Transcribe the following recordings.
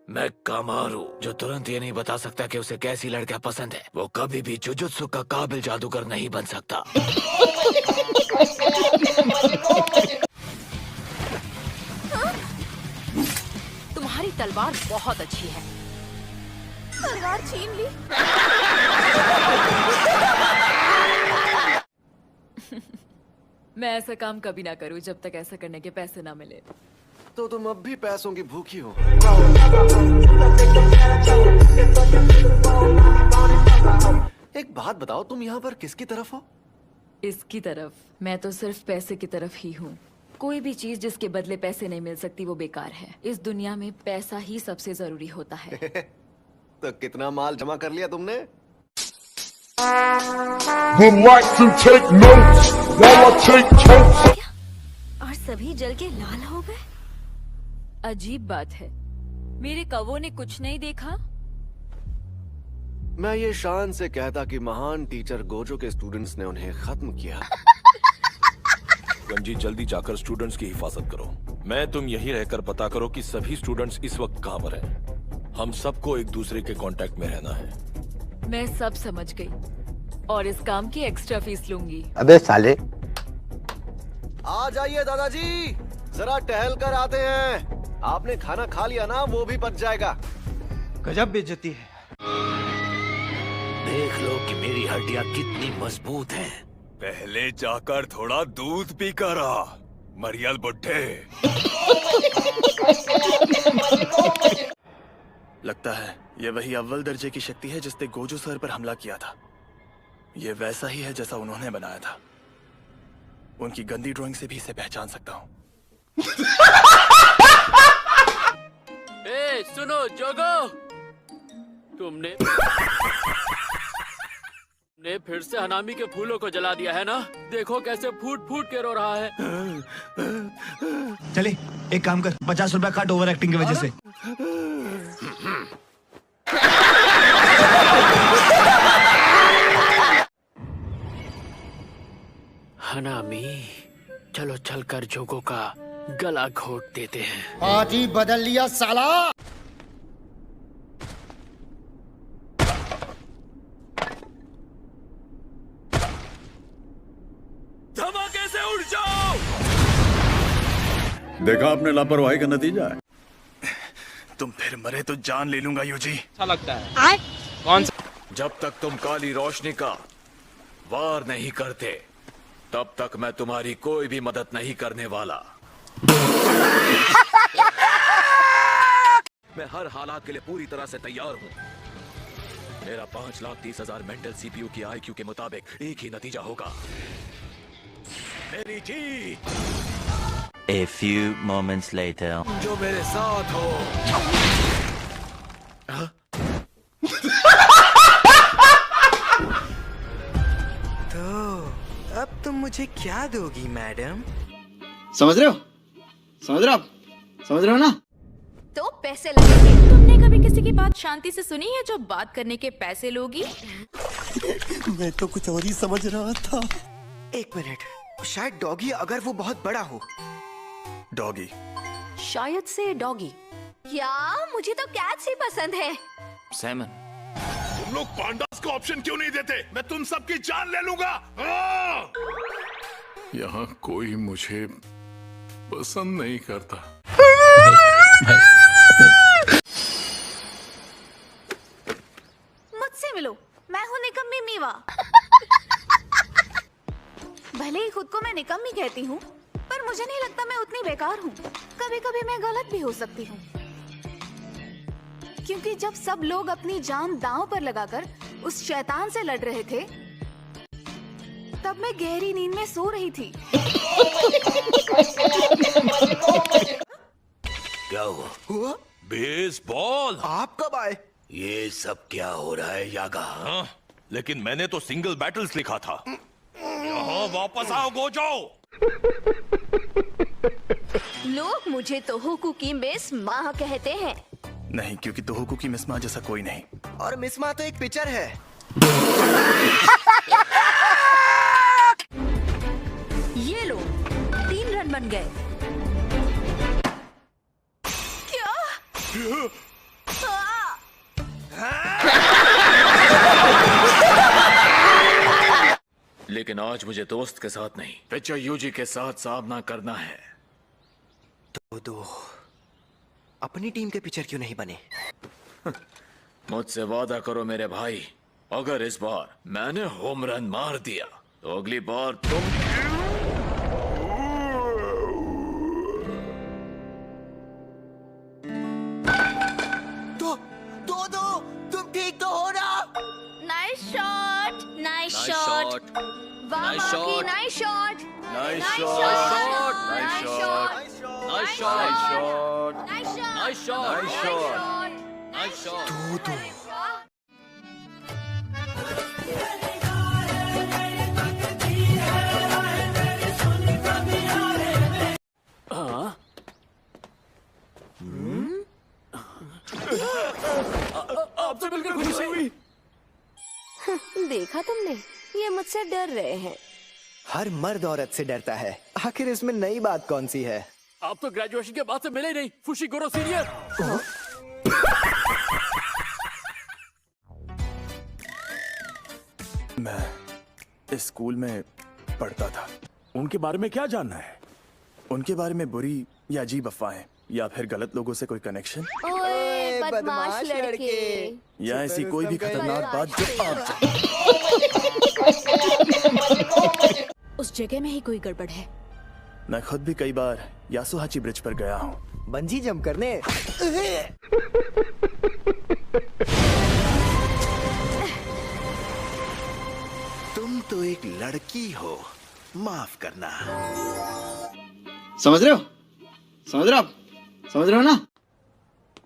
मैं कामारू, जो तुरंत ये नहीं बता सकता कि उसे कैसी लड़कियां पसंद है, वो कभी भी जुजुत्सु का काबिल जादूगर नहीं बन सकता। तुम्हारी तलवार बहुत अच्छी है। तलवार छीन ली। मैं ऐसा काम कभी ना करूं जब तक ऐसा करने के पैसे ना मिले। तो तुम अब भी पैसों की भूखी हो। एक बात बताओ, तुम यहाँ पर किसकी तरफ हो? इसकी तरफ। मैं तो सिर्फ पैसे की तरफ ही हूँ। कोई भी चीज जिसके बदले पैसे नहीं मिल सकती वो बेकार है। इस दुनिया में पैसा ही सबसे जरूरी होता है। तो कितना माल जमा कर लिया तुमने? Would like to take notes while I take totes. और सभी जल के लाल हो गए। अजीब बात है, मेरे कौवों ने कुछ नहीं देखा। मैं ये शान से कहता कि महान टीचर गोजो के स्टूडेंट्स ने उन्हें खत्म किया। गंजी, जल्दी जाकर स्टूडेंट्स की हिफाजत करो। मैं तुम यही रहकर पता करो कि सभी स्टूडेंट्स इस वक्त कहाँ पर हैं। हम सबको एक दूसरे के कांटेक्ट में रहना है। मैं सब समझ गई और इस काम की एक्स्ट्रा फीस लूंगी। अबे साले, आ जाइए दादाजी, जरा टहल कर आते हैं। आपने खाना खा लिया ना, वो भी पच जाएगा। गजब बेइज्जती है। देख लो कि मेरी हड्डियां कितनी मजबूत हैं। पहले जाकर थोड़ा दूध पी कर आ, मरियल बुड्ढे। लगता है ये वही अव्वल दर्जे की शक्ति है जिसने गोजो सर पर हमला किया था। ये वैसा ही है जैसा उन्होंने बनाया था। उनकी गंदी ड्राइंग से भी इसे पहचान सकता हूँ। ए, सुनो जोगो, तुमने फिर से हनामी के फूलों को जला दिया है ना? देखो कैसे फूट फूट के रो रहा है। चले एक काम कर, 50 रुपया काट ओवर एक्टिंग की वजह से। हनामी, चलो चलकर जोगो का गला घोट देते हैं। आज ही बदल लिया साला। धमाके से उड़ जाओ। देखा आपने लापरवाही का नतीजा है। तुम फिर मरे तो जान ले लूंगा यूजी। अच्छा लगता है। कौन सा? जब तक तुम काली रोशनी का वार नहीं करते, तब तक मैं तुम्हारी कोई भी मदद नहीं करने वाला। मैं हर हालात के लिए पूरी तरह से तैयार हूँ। मेरा 5,30,000 मेंटल सीपीयू की आईक्यू के मुताबिक एक ही नतीजा होगा, मेरी जीत। A few moments later. जो मेरे साथ हो। तो अब तुम मुझे क्या दोगी मैडम? समझ रहे हो? समझ रहे हो आप? समझ रहे हो ना? तो पैसे लगेंगे। तुमने कभी किसी की बात शांति से सुनी है जो बात करने के पैसे लोगी? मैं तो कुछ और ही समझ रहा था। एक मिनट, शायद डॉगी अगर वो बहुत बड़ा हो। डॉगी? शायद से डॉगी। क्या? मुझे तो कैट्स ही पसंद है। सैमन, तुम लोग पांडास को ऑप्शन क्यों नहीं देते? मैं तुम सबकी जान ले लूंगा। यहाँ कोई मुझे पसंद नहीं करता। मुझसे मिलो, मैं हूँ निकम्मी मीवा। भले ही खुद को मैं निकम्मी कहती हूँ, पर मुझे नहीं लगता मैं उतनी बेकार हूँ। कभी कभी मैं गलत भी हो सकती हूँ, क्योंकि जब सब लोग अपनी जान दांव पर लगाकर उस शैतान से लड़ रहे थे, तब मैं गहरी नींद में सो रही थी। क्या हुआ? बेसबॉल। आप कब आए? ये सब क्या हो रहा है यागा? हाँ, लेकिन मैंने तो सिंगल बैटल्स लिखा था। यहाँ वापस आओ गोजो। लोग मुझे तोहोकू की मिस माँ कहते हैं। नहीं, क्योंकि तोहोकू की मिसमा जैसा कोई नहीं। और मिसमा तो एक पिक्चर है। ये लो, 3 रन बन गए। क्या? लेकिन आज मुझे दोस्त के साथ नहीं, पिक्चर यूजी के साथ सामना करना है। दो अपनी टीम के पिक्चर क्यों नहीं बने? मुझसे वादा करो मेरे भाई, अगर इस बार मैंने होम रन मार दिया तो अगली बार तुम तुम ठीक तो हो ना? नाइस शॉट, नाइस शॉट, वाह माकी, nice shot, nice nice shot, nice shot, nice shot, nice shot, nice shot, nice shot. आपसे मिलकर खुशी हुई। देखा तुमने, ये मुझसे डर रहे हैं। हर मर्द औरत से डरता है, आखिर इसमें नई बात कौन सी है? आप तो ग्रेजुएशन के बाद से मिले ही नहीं, फुशिगुरो सीनियर। मैं इस स्कूल में पढ़ता था। उनके बारे में क्या जानना है? उनके बारे में बुरी या अजीब अफवाहें या फिर गलत लोगों से कोई कनेक्शन ओए बदमाश लड़के। या ऐसी कोई भी खतरनाक बात जो आप जानते हैं। उस जगह में ही कोई गड़बड़ है। मैं खुद भी कई बार यासुहाची ब्रिज पर गया हूँ। बंजी जंप करने। तुम तो एक लड़की हो, माफ करना। समझ रहे हो? समझ रहे हो आप? समझ रहे हो ना?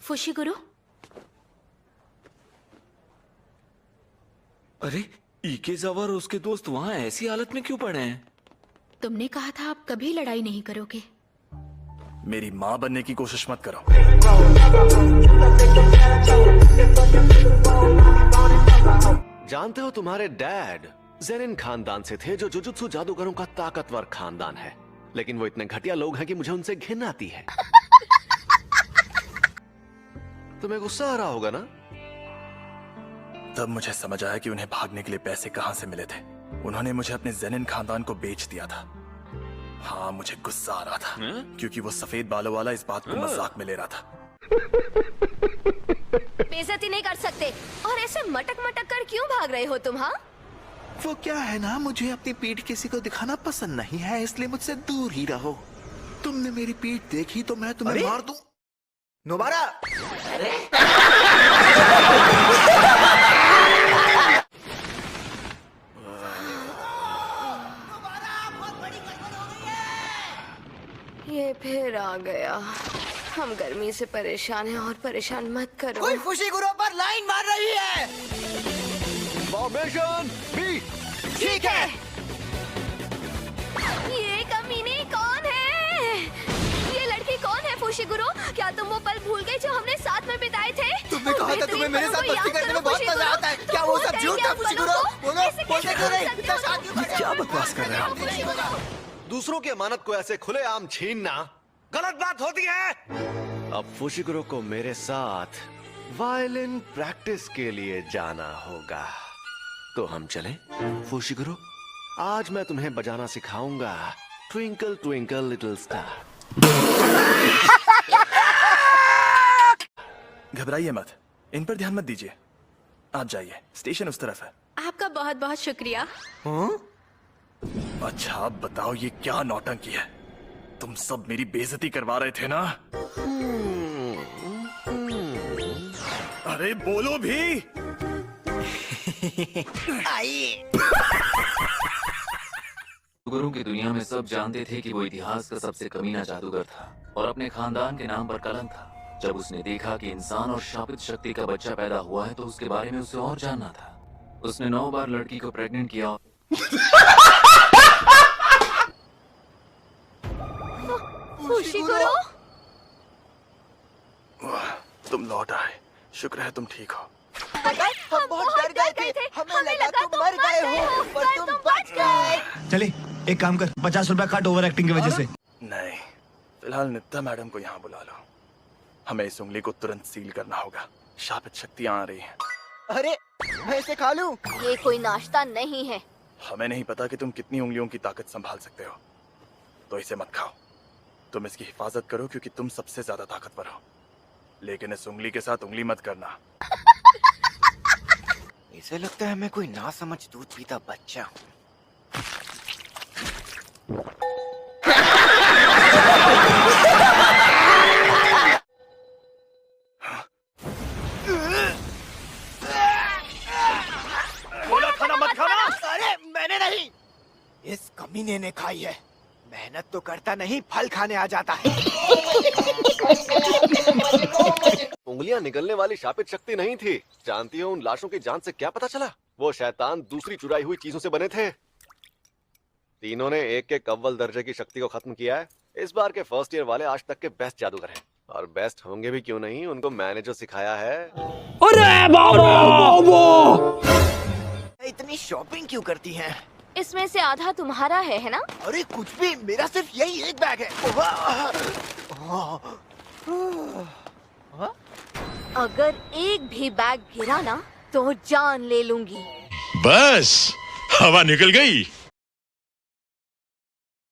फुशिगुरु, अरे इकेजावा और उसके दोस्त वहां ऐसी हालत में क्यों पड़े हैं? तुमने कहा था आप कभी लड़ाई नहीं करोगे। मेरी माँ बनने की कोशिश मत करो। जानते हो तुम्हारे डैड ज़ेनिन खानदान से थे, जो जुजुत्सु जादूगरों का ताकतवर खानदान है, लेकिन वो इतने घटिया लोग हैं कि मुझे उनसे घिन आती है। तुम्हें गुस्सा आ रहा होगा ना? तब मुझे समझ आया कि उन्हें भागने के लिए पैसे कहां से मिले थे। उन्होंने मुझे अपने ज़ेनिन खानदान को बेच दिया था। हाँ, मुझे गुस्सा आ रहा था क्योंकि वो सफेद बालों वाला इस बात को मजाक में ले रहा था। बेइज्जती नहीं कर सकते। और ऐसे मटक मटक कर क्यों भाग रहे हो तुम? हाँ, वो क्या है ना, मुझे अपनी पीठ किसी को दिखाना पसंद नहीं है, इसलिए मुझसे दूर ही रहो। तुमने मेरी पीठ देखी तो मैं तुम्हें मार दूं। नोबारा! ये फिर आ गया। हम गर्मी से परेशान हैं और परेशान मत करो। कोई फुशिगुरो पर लाइन मार रही है। Formation B. ठीक है। ये कमीने कौन है? ये लड़की कौन है फुशिगुरो? क्या तुम वो पल भूल गए जो हमने साथ में बिताए थे? तुमने कहा था तुम्हें मेरे साथ मस्ती करने में बहुत मजा आता है। क्या वो सब झूठ है फुशिगुरो? बोलो, बोलते क्यों नहीं? क्या बकवास कर रहे हो? दूसरों की अमानत को ऐसे खुलेआम छीनना गलत बात होती है। अब फुशिगुरो को मेरे साथ वायलिन प्रैक्टिस के लिए जाना होगा, तो हम चलें? फुशिगुरो, आज मैं तुम्हें बजाना सिखाऊंगा ट्विंकल ट्विंकल लिटिल स्टार। घबराइए मत, इन पर ध्यान मत दीजिए। आप जाइए, स्टेशन उस तरफ है। आपका बहुत बहुत शुक्रिया। अच्छा, अब बताओ ये क्या नौटंकी है? तुम सब मेरी बेइज्जती करवा रहे थे ना? अरे बोलो भी। आइए। जादूगरों की दुनिया में सब जानते थे कि वो इतिहास का सबसे कमीना जादूगर था और अपने खानदान के नाम पर कलंक था। जब उसने देखा कि इंसान और शापित शक्ति का बच्चा पैदा हुआ है तो उसके बारे में उसे और जानना था। उसने 9 बार लड़की को प्रेग्नेंट किया। फुशिगुरो, तुम लौट आए, शुक्र है तुम ठीक हो। हम बहुत डर गए थे। हमें लगा तुम मर गए हो, पर तुम बच गए। चले एक काम कर, 50 रुपया काट ओवर एक्टिंग की वजह से। नहीं, फिलहाल नित्ता मैडम को यहाँ बुला लो। हमें इस उंगली को तुरंत सील करना होगा। शापित शक्तियां आ रही हैं। अरे मैं इसे खा लूं? ये कोई नाश्ता नहीं है। हमें नहीं पता कि तुम कितनी उंगलियों की ताकत संभाल सकते हो, तो इसे मत खाओ। तुम इसकी हिफाजत करो क्योंकि तुम सबसे ज्यादा ताकतवर हो, लेकिन इस उंगली के साथ उंगली मत करना। इसे लगता है मैं कोई ना समझ दूध पीता बच्चा हूँ। बोला खाना मत खाना। अरे मैंने नहीं, इस कमीने ने खाई है। मेहनत तो करता नहीं, फल खाने आ जाता है। उंगलियां निकलने वाली शापित शक्ति नहीं थी। जानती हो उन लाशों की जान से क्या पता चला? वो शैतान दूसरी चुराई हुई चीजों से बने थे। तीनों ने एक एक अव्वल दर्जे की शक्ति को खत्म किया है। इस बार के फर्स्ट ईयर वाले आज तक के बेस्ट जादूगर हैं, और बेस्ट होंगे भी क्यों नहीं, उनको मैंने जो सिखाया है। अरे बाबा! इतनी शॉपिंग क्यों करती हैं? इसमें से आधा तुम्हारा है ना? अरे कुछ भी, मेरा सिर्फ यही एक बैग है। अगर एक भी बैग गिरा ना तो जान ले लूंगी। बस हवा निकल गई।